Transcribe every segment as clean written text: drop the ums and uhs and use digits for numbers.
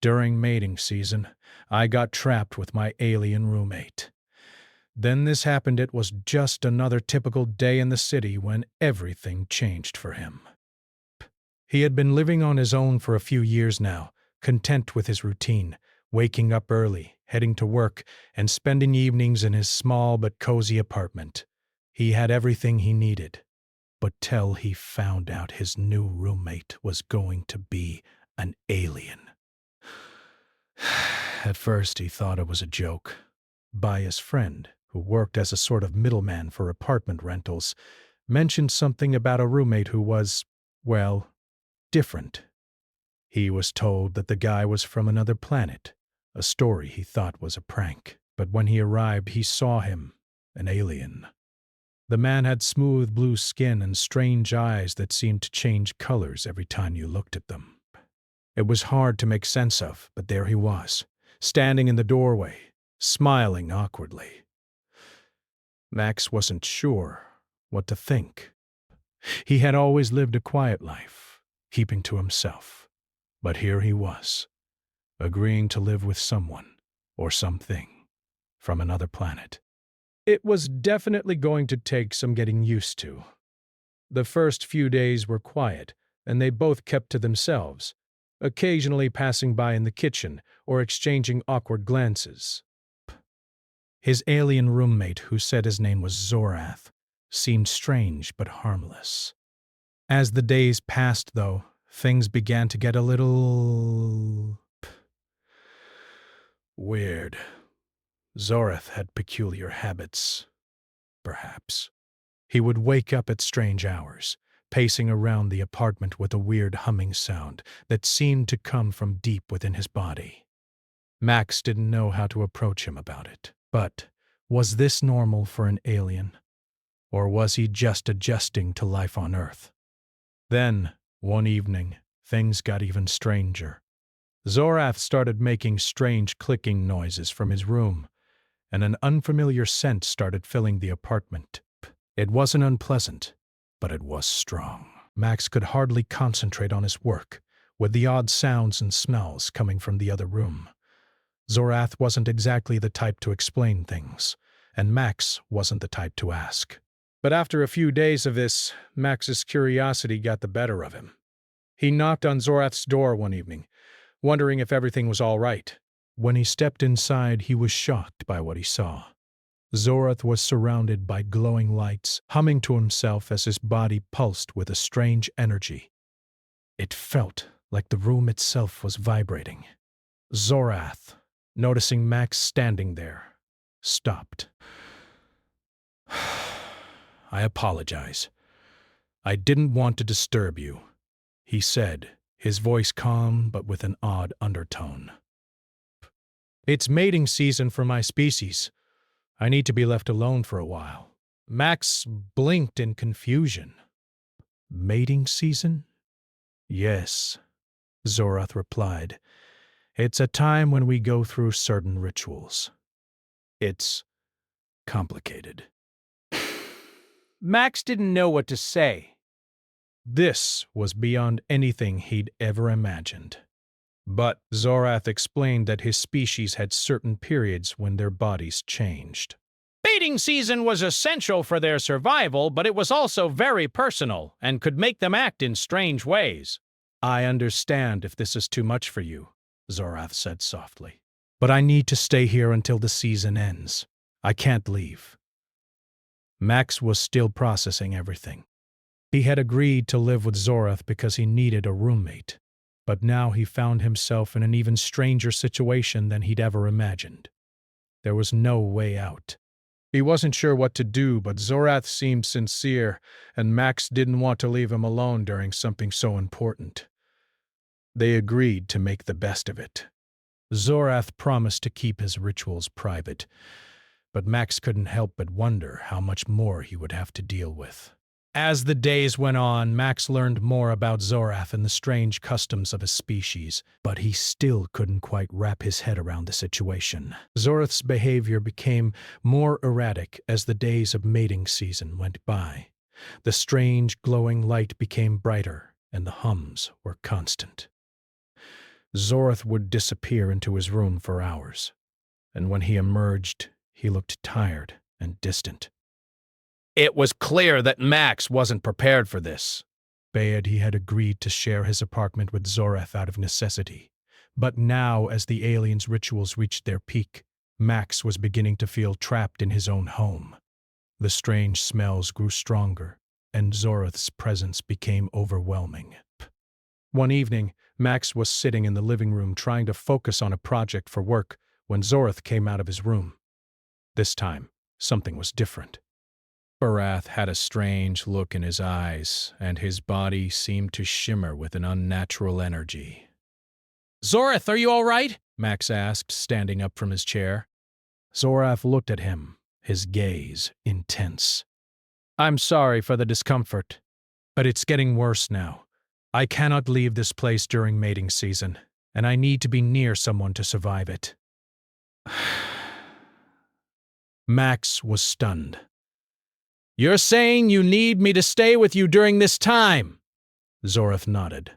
During mating season, I got trapped with my alien roommate. Then this happened. It was just another typical day in the city when everything changed for him. He had been living on his own for a few years now, content with his routine, waking up early, heading to work, and spending evenings in his small but cozy apartment. He had everything he needed. But till he found out his new roommate was going to be an alien. At first he thought it was a joke by his friend, who worked as a sort of middleman for apartment rentals, mentioned something about a roommate who was, well, different. He was told that the guy was from another planet, a story he thought was a prank. But when he arrived, he saw him, an alien. The man had smooth blue skin and strange eyes that seemed to change colors every time you looked at them. It was hard to make sense of, but there he was, standing in the doorway, smiling awkwardly. Max wasn't sure what to think. He had always lived a quiet life, keeping to himself. But here he was, agreeing to live with someone, or something, from another planet. It was definitely going to take some getting used to. The first few days were quiet, and they both kept to themselves, occasionally passing by in the kitchen or exchanging awkward glances. His alien roommate, who said his name was Zorath, seemed strange but harmless. As the days passed, though, things began to get a little weird. Zorath had peculiar habits, perhaps. He would wake up at strange hours, pacing around the apartment with a weird humming sound that seemed to come from deep within his body. Max didn't know how to approach him about it. But was this normal for an alien? Or was he just adjusting to life on Earth? Then, one evening, things got even stranger. Zorath started making strange clicking noises from his room, and an unfamiliar scent started filling the apartment. It wasn't unpleasant, but it was strong. Max could hardly concentrate on his work, with the odd sounds and smells coming from the other room. Zorath wasn't exactly the type to explain things, and Max wasn't the type to ask. But after a few days of this, Max's curiosity got the better of him. He knocked on Zorath's door one evening, wondering if everything was all right. When he stepped inside, he was shocked by what he saw. Zorath was surrounded by glowing lights, humming to himself as his body pulsed with a strange energy. It felt like the room itself was vibrating. Zorath, noticing Max standing there, stopped. "I apologize. I didn't want to disturb you," he said, his voice calm but with an odd undertone. "It's mating season for my species. I need to be left alone for a while." Max blinked in confusion. "Mating season?" "Yes," Zorath replied. "It's a time when we go through certain rituals. It's complicated." Max didn't know what to say. This was beyond anything he'd ever imagined. But Zorath explained that his species had certain periods when their bodies changed. Mating season was essential for their survival, but it was also very personal and could make them act in strange ways. "I understand if this is too much for you," Zorath said softly. "But I need to stay here until the season ends. I can't leave." Max was still processing everything. He had agreed to live with Zorath because he needed a roommate, but now he found himself in an even stranger situation than he'd ever imagined. There was no way out. He wasn't sure what to do, but Zorath seemed sincere, and Max didn't want to leave him alone during something so important. They agreed to make the best of it. Zorath promised to keep his rituals private, but Max couldn't help but wonder how much more he would have to deal with. As the days went on, Max learned more about Zorath and the strange customs of his species, but he still couldn't quite wrap his head around the situation. Zorath's behavior became more erratic as the days of mating season went by. The strange glowing light became brighter, and the hums were constant. Zorath would disappear into his room for hours, and when he emerged, he looked tired and distant. It was clear that Max wasn't prepared for this. He had agreed to share his apartment with Zorath out of necessity. But now, as the aliens' rituals reached their peak, Max was beginning to feel trapped in his own home. The strange smells grew stronger, and Zorath's presence became overwhelming. One evening, Max was sitting in the living room trying to focus on a project for work when Zorath came out of his room. This time, something was different. Barath had a strange look in his eyes, and his body seemed to shimmer with an unnatural energy. "Zorath, are you all right?" Max asked, standing up from his chair. Zorath looked at him, his gaze intense. "I'm sorry for the discomfort, but it's getting worse now. I cannot leave this place during mating season, and I need to be near someone to survive it." Max was stunned. "You're saying you need me to stay with you during this time?" Zorath nodded.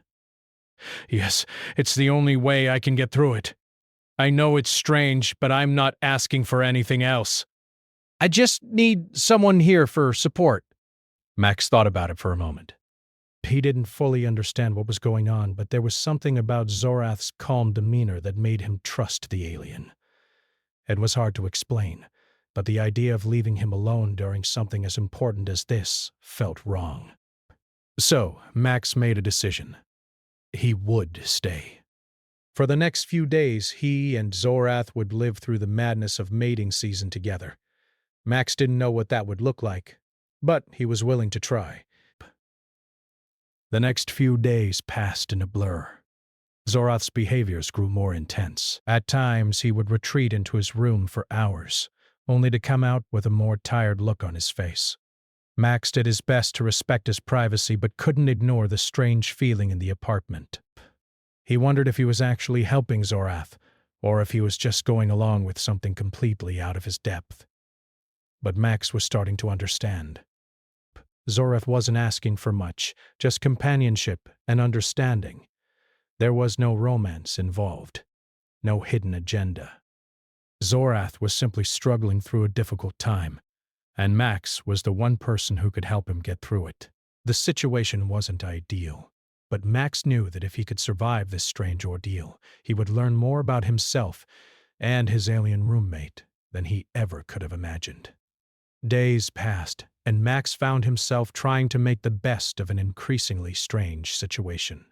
"Yes, it's the only way I can get through it. I know it's strange, but I'm not asking for anything else. I just need someone here for support." Max thought about it for a moment. He didn't fully understand what was going on, but there was something about Zorath's calm demeanor that made him trust the alien. It was hard to explain, but the idea of leaving him alone during something as important as this felt wrong. So, Max made a decision. He would stay. For the next few days, he and Zorath would live through the madness of mating season together. Max didn't know what that would look like, but he was willing to try. The next few days passed in a blur. Zorath's behaviors grew more intense. At times, he would retreat into his room for hours, only to come out with a more tired look on his face. Max did his best to respect his privacy but couldn't ignore the strange feeling in the apartment. He wondered if he was actually helping Zorath, or if he was just going along with something completely out of his depth. But Max was starting to understand. Zorath wasn't asking for much, just companionship and understanding. There was no romance involved, no hidden agenda. Zorath was simply struggling through a difficult time, and Max was the one person who could help him get through it. The situation wasn't ideal, but Max knew that if he could survive this strange ordeal, he would learn more about himself and his alien roommate than he ever could have imagined. Days passed, and Max found himself trying to make the best of an increasingly strange situation.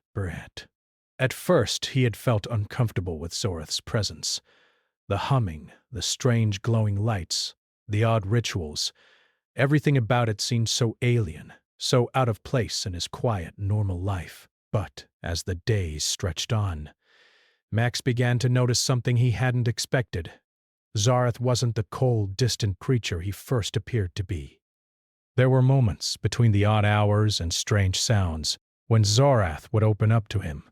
At first, he had felt uncomfortable with Zorath's presence. The humming, the strange glowing lights, the odd rituals, everything about it seemed so alien, so out of place in his quiet, normal life. But as the days stretched on, Max began to notice something he hadn't expected. Zorath wasn't the cold, distant creature he first appeared to be. There were moments between the odd hours and strange sounds when Zorath would open up to him,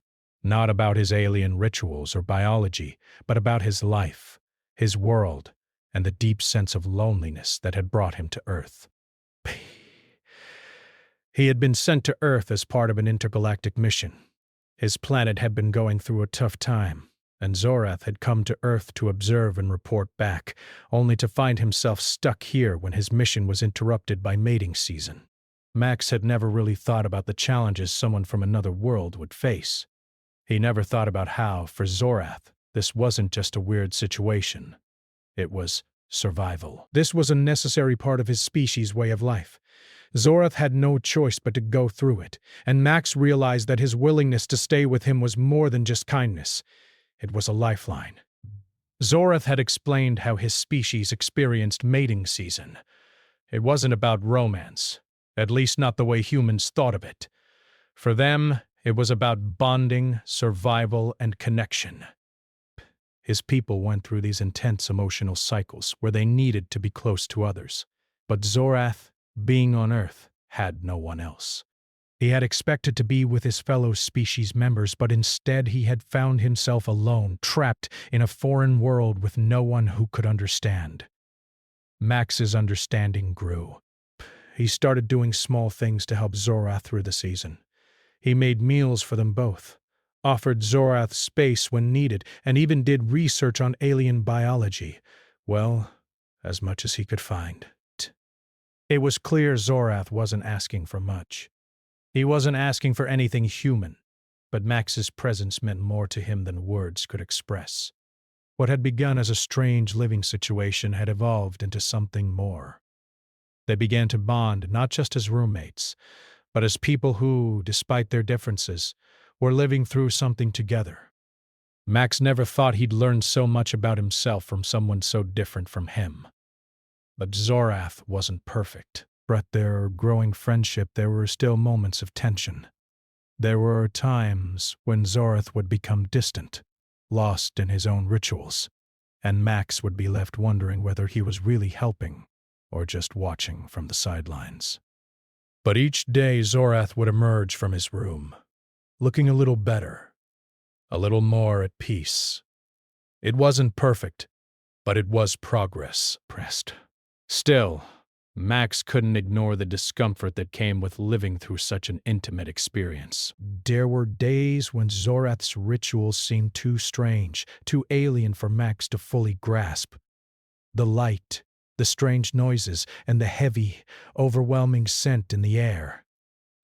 not about his alien rituals or biology, but about his life, his world, and the deep sense of loneliness that had brought him to Earth. He had been sent to Earth as part of an intergalactic mission. His planet had been going through a tough time, and Zorath had come to Earth to observe and report back, only to find himself stuck here when his mission was interrupted by mating season. Max had never really thought about the challenges someone from another world would face. He never thought about how, for Zorath, this wasn't just a weird situation. It was survival. This was a necessary part of his species' way of life. Zorath had no choice but to go through it, and Max realized that his willingness to stay with him was more than just kindness. It was a lifeline. Zorath had explained how his species experienced mating season. It wasn't about romance, at least not the way humans thought of it. For them, it was about bonding, survival, and connection. His people went through these intense emotional cycles where they needed to be close to others. But Zorath, being on Earth, had no one else. He had expected to be with his fellow species members, but instead he had found himself alone, trapped in a foreign world with no one who could understand. Max's understanding grew. He started doing small things to help Zorath through the season. He made meals for them both, offered Zorath space when needed, and even did research on alien biology. Well, as much as he could find. It was clear Zorath wasn't asking for much. He wasn't asking for anything human, but Max's presence meant more to him than words could express. What had begun as a strange living situation had evolved into something more. They began to bond not just as roommates, but as people who, despite their differences, were living through something together. Max never thought he'd learned so much about himself from someone so different from him. But Zorath wasn't perfect. But their growing friendship, there were still moments of tension. There were times when Zorath would become distant, lost in his own rituals, and Max would be left wondering whether he was really helping or just watching from the sidelines. But each day Zorath would emerge from his room, looking a little better, a little more at peace. It wasn't perfect, but it was progress. Still, Max couldn't ignore the discomfort that came with living through such an intimate experience. There were days when Zorath's rituals seemed too strange, too alien for Max to fully grasp. The light, the strange noises, and the heavy, overwhelming scent in the air.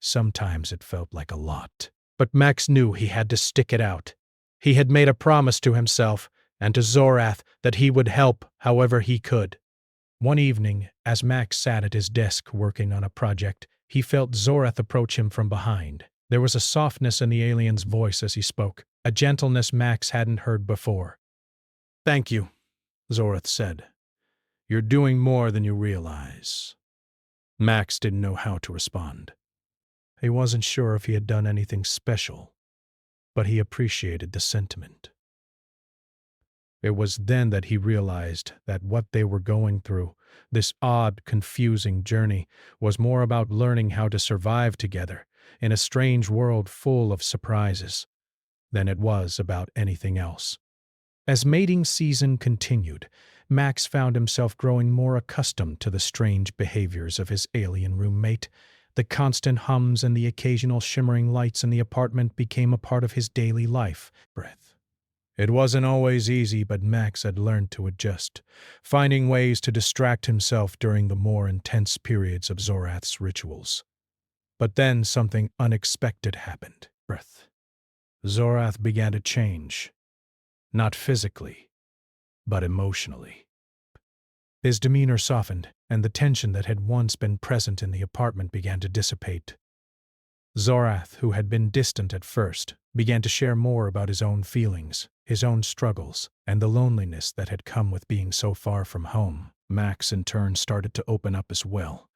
Sometimes it felt like a lot. But Max knew he had to stick it out. He had made a promise to himself and to Zorath that he would help however he could. One evening, as Max sat at his desk working on a project, he felt Zorath approach him from behind. There was a softness in the alien's voice as he spoke, a gentleness Max hadn't heard before. "Thank you," Zorath said. "You're doing more than you realize." Max didn't know how to respond. He wasn't sure if he had done anything special, but he appreciated the sentiment. It was then that he realized that what they were going through, this odd, confusing journey, was more about learning how to survive together in a strange world full of surprises than it was about anything else. As mating season continued, Max found himself growing more accustomed to the strange behaviors of his alien roommate. The constant hums and the occasional shimmering lights in the apartment became a part of his daily life. It wasn't always easy, but Max had learned to adjust, finding ways to distract himself during the more intense periods of Zorath's rituals. But then something unexpected happened. Zorath began to change, not physically, but emotionally. His demeanor softened, and the tension that had once been present in the apartment began to dissipate. Zorath, who had been distant at first, began to share more about his own feelings, his own struggles, and the loneliness that had come with being so far from home. Max, in turn, started to open up as well.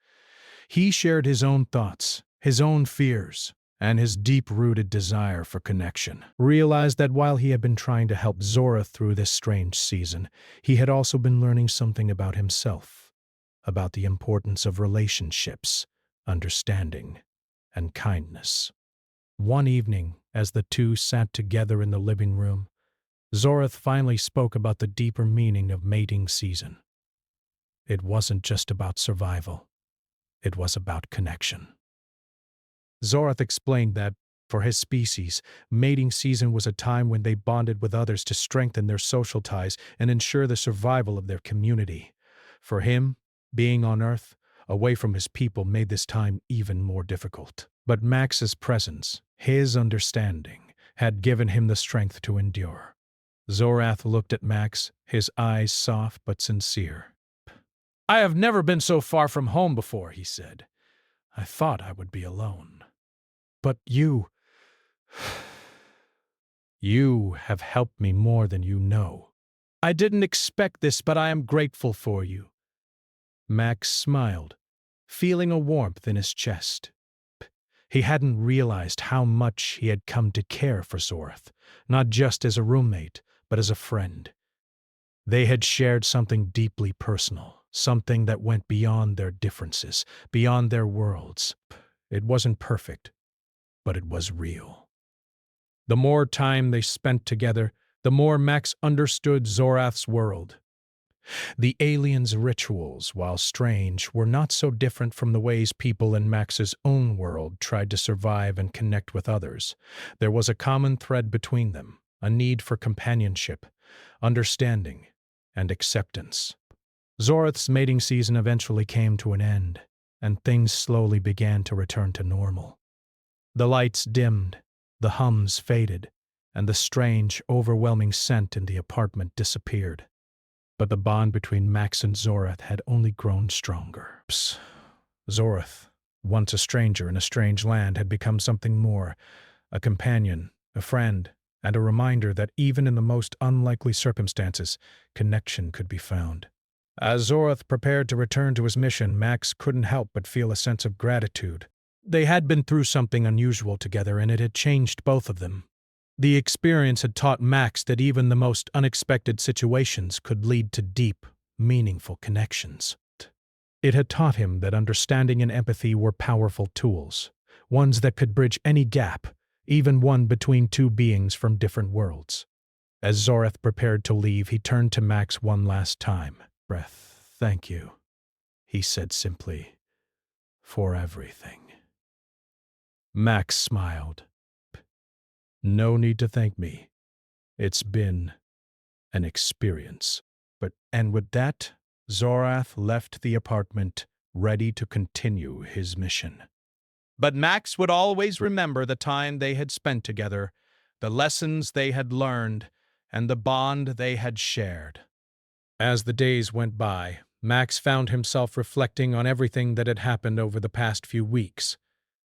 He shared his own thoughts, his own fears, and his deep-rooted desire for connection. Realized that while he had been trying to help Zorath through this strange season, he had also been learning something about himself, about the importance of relationships, understanding, and kindness. One evening, as the two sat together in the living room, Zorath finally spoke about the deeper meaning of mating season. It wasn't just about survival. It was about connection. Zorath explained that, for his species, mating season was a time when they bonded with others to strengthen their social ties and ensure the survival of their community. For him, being on Earth, away from his people, made this time even more difficult. But Max's presence, his understanding, had given him the strength to endure. Zorath looked at Max, his eyes soft but sincere. "I have never been so far from home before," he said. "I thought I would be alone. But you have helped me more than you know. I didn't expect this, but I am grateful for you." Max smiled, feeling a warmth in his chest. He hadn't realized how much he had come to care for Zorath, not just as a roommate, but as a friend. They had shared something deeply personal, something that went beyond their differences, beyond their worlds. It wasn't perfect, but it was real. The more time they spent together, the more Max understood Zorath's world. The aliens' rituals, while strange, were not so different from the ways people in Max's own world tried to survive and connect with others. There was a common thread between them, a need for companionship, understanding, and acceptance. Zorath's mating season eventually came to an end, and things slowly began to return to normal. The lights dimmed, the hums faded, and the strange, overwhelming scent in the apartment disappeared. But the bond between Max and Zorath had only grown stronger. Zorath, once a stranger in a strange land, had become something more, a companion, a friend, and a reminder that even in the most unlikely circumstances, connection could be found. As Zorath prepared to return to his mission, Max couldn't help but feel a sense of gratitude. They had been through something unusual together, and it had changed both of them. The experience had taught Max that even the most unexpected situations could lead to deep, meaningful connections. It had taught him that understanding and empathy were powerful tools, ones that could bridge any gap, even one between two beings from different worlds. As Zorath prepared to leave, he turned to Max one last time. "Thank you," he said simply, "for everything." Max smiled. "No need to thank me. It's been an experience." And with that, Zorath left the apartment, ready to continue his mission. But Max would always remember the time they had spent together, the lessons they had learned, and the bond they had shared. As the days went by, Max found himself reflecting on everything that had happened over the past few weeks.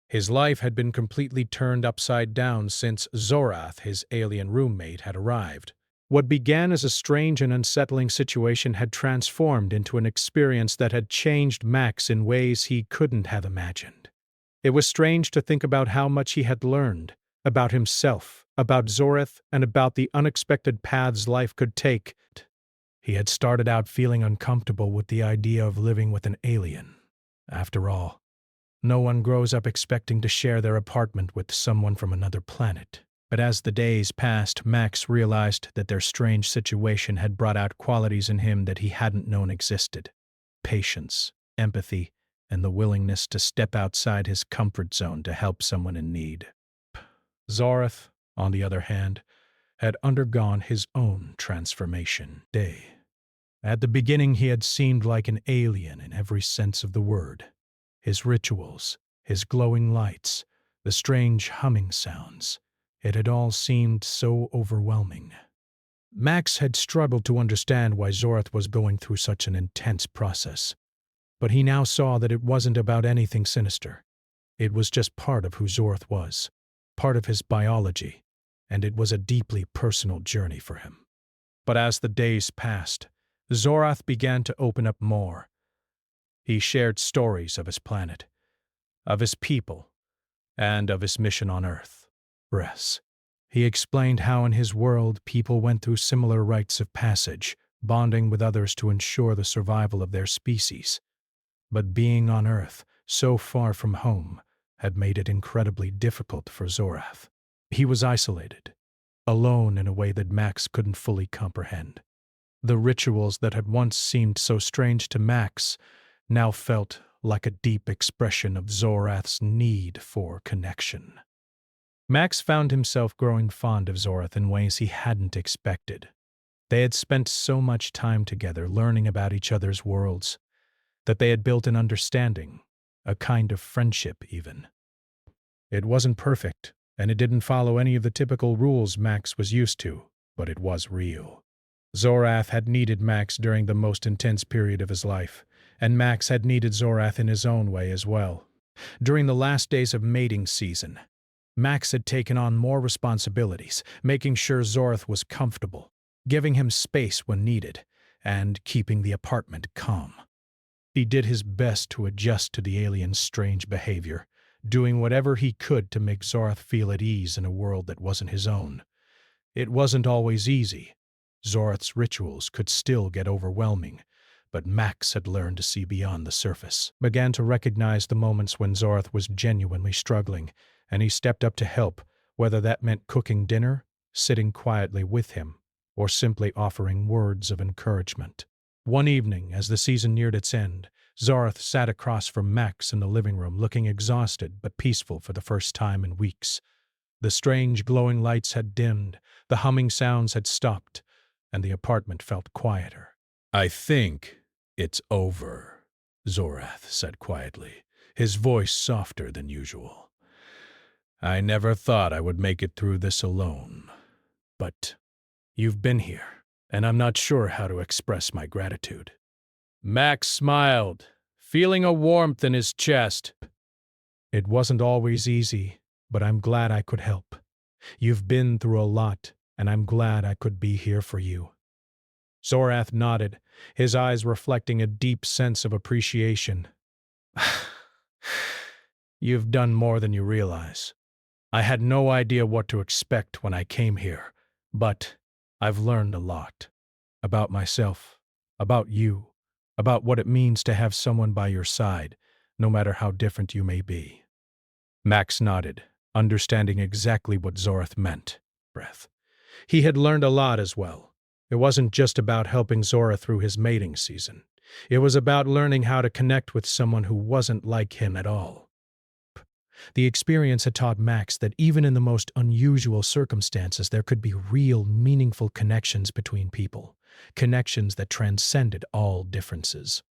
His life had been completely turned upside down since Zorath, his alien roommate, had arrived. What began as a strange and unsettling situation had transformed into an experience that had changed Max in ways he couldn't have imagined. It was strange to think about how much he had learned, about himself, about Zorath, and about the unexpected paths life could take. He had started out feeling uncomfortable with the idea of living with an alien. After all, no one grows up expecting to share their apartment with someone from another planet. But as the days passed, Max realized that their strange situation had brought out qualities in him that he hadn't known existed: patience, empathy, and the willingness to step outside his comfort zone to help someone in need. Zorath, on the other hand, had undergone his own transformation. At the beginning, he had seemed like an alien in every sense of the word. His rituals, his glowing lights, the strange humming sounds, it had all seemed so overwhelming. Max had struggled to understand why Zorath was going through such an intense process, but he now saw that it wasn't about anything sinister. It was just part of who Zorath was, part of his biology, and it was a deeply personal journey for him. But as the days passed, Zorath began to open up more. He shared stories of his planet, of his people, and of his mission on Earth. He explained how in his world people went through similar rites of passage, bonding with others to ensure the survival of their species. But being on Earth, so far from home, had made it incredibly difficult for Zorath. He was isolated, alone in a way that Max couldn't fully comprehend. The rituals that had once seemed so strange to Max now felt like a deep expression of Zorath's need for connection. Max found himself growing fond of Zorath in ways he hadn't expected. They had spent so much time together learning about each other's worlds that they had built an understanding, a kind of friendship even. It wasn't perfect, and it didn't follow any of the typical rules Max was used to, but it was real. Zorath had needed Max during the most intense period of his life, and Max had needed Zorath in his own way as well. During the last days of mating season, Max had taken on more responsibilities, making sure Zorath was comfortable, giving him space when needed, and keeping the apartment calm. He did his best to adjust to the alien's strange behavior, doing whatever he could to make Zorath feel at ease in a world that wasn't his own. It wasn't always easy. Zorath's rituals could still get overwhelming, but Max had learned to see beyond the surface, began to recognize the moments when Zorath was genuinely struggling, and he stepped up to help, whether that meant cooking dinner, sitting quietly with him, or simply offering words of encouragement. One evening, as the season neared its end, Zorth sat across from Max in the living room, looking exhausted but peaceful for the first time in weeks. The strange glowing lights had dimmed, the humming sounds had stopped, and the apartment felt quieter. "I think it's over," Zorath said quietly, his voice softer than usual. "I never thought I would make it through this alone. But you've been here, and I'm not sure how to express my gratitude." Max smiled, feeling a warmth in his chest. "It wasn't always easy, but I'm glad I could help. You've been through a lot, and I'm glad I could be here for you." Zorath nodded, his eyes reflecting a deep sense of appreciation. "You've done more than you realize. I had no idea what to expect when I came here, but I've learned a lot. About myself, about you, about what it means to have someone by your side, no matter how different you may be." Max nodded, understanding exactly what Zorath meant. Breath. He had learned a lot as well. It wasn't just about helping Zora through his mating season. It was about learning how to connect with someone who wasn't like him at all. The experience had taught Max that even in the most unusual circumstances, there could be real, meaningful connections between people, connections that transcended all differences.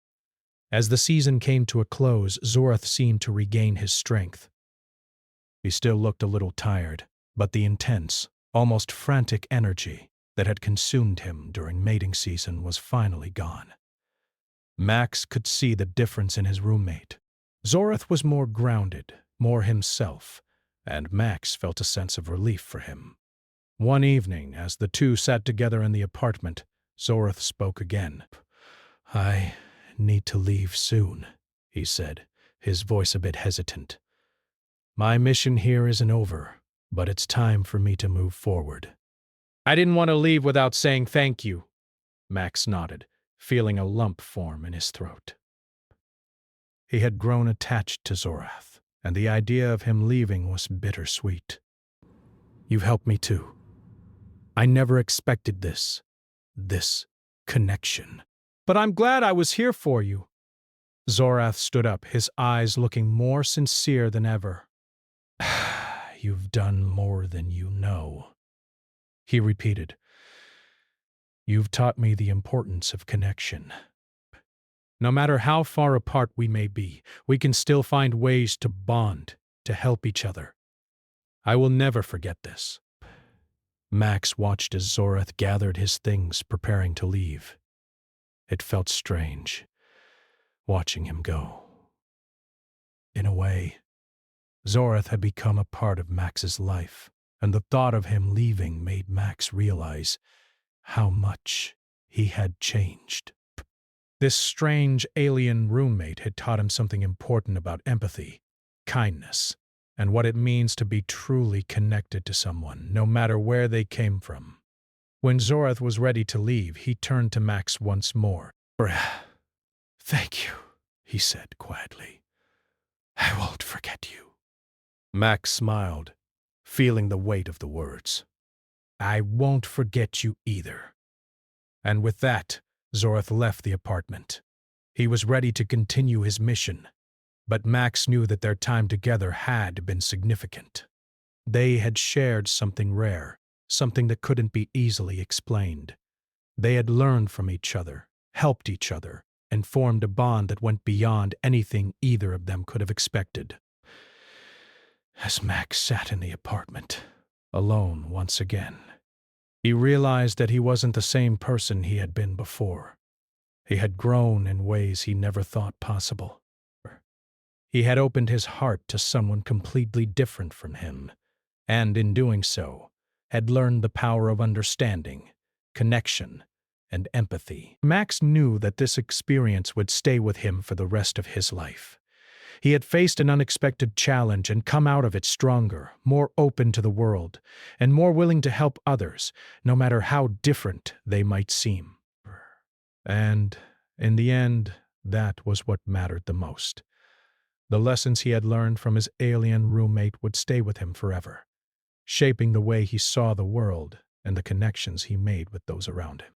As the season came to a close, Zorath seemed to regain his strength. He still looked a little tired, but the intense, almost frantic energy that had consumed him during mating season was finally gone. Max could see the difference in his roommate. Zorath was more grounded, more himself, and Max felt a sense of relief for him. One evening, as the two sat together in the apartment, Zorath spoke again. "I need to leave soon," he said, his voice a bit hesitant. "My mission here isn't over, but it's time for me to move forward." "I didn't want to leave without saying thank you," Max nodded, feeling a lump form in his throat. He had grown attached to Zorath, and the idea of him leaving was bittersweet. "You've helped me too. I never expected this connection. But I'm glad I was here for you." Zorath stood up, his eyes looking more sincere than ever. "You've done more than you know," he repeated. "You've taught me the importance of connection. No matter how far apart we may be, we can still find ways to bond, to help each other. I will never forget this." Max watched as Zorath gathered his things, preparing to leave. It felt strange, watching him go. In a way, Zorath had become a part of Max's life, and the thought of him leaving made Max realize how much he had changed. This strange alien roommate had taught him something important about empathy, kindness, and what it means to be truly connected to someone, no matter where they came from. When Zorath was ready to leave, he turned to Max once more. "Thank you," he said quietly. "I won't forget you." Max smiled, feeling the weight of the words. "I won't forget you either." And with that, Zorath left the apartment. He was ready to continue his mission, but Max knew that their time together had been significant. They had shared something rare, something that couldn't be easily explained. They had learned from each other, helped each other, and formed a bond that went beyond anything either of them could have expected. As Max sat in the apartment, alone once again, he realized that he wasn't the same person he had been before. He had grown in ways he never thought possible. He had opened his heart to someone completely different from him, and in doing so, had learned the power of understanding, connection, and empathy. Max knew that this experience would stay with him for the rest of his life. He had faced an unexpected challenge and come out of it stronger, more open to the world, and more willing to help others, no matter how different they might seem. And, in the end, that was what mattered the most. The lessons he had learned from his alien roommate would stay with him forever, shaping the way he saw the world and the connections he made with those around him.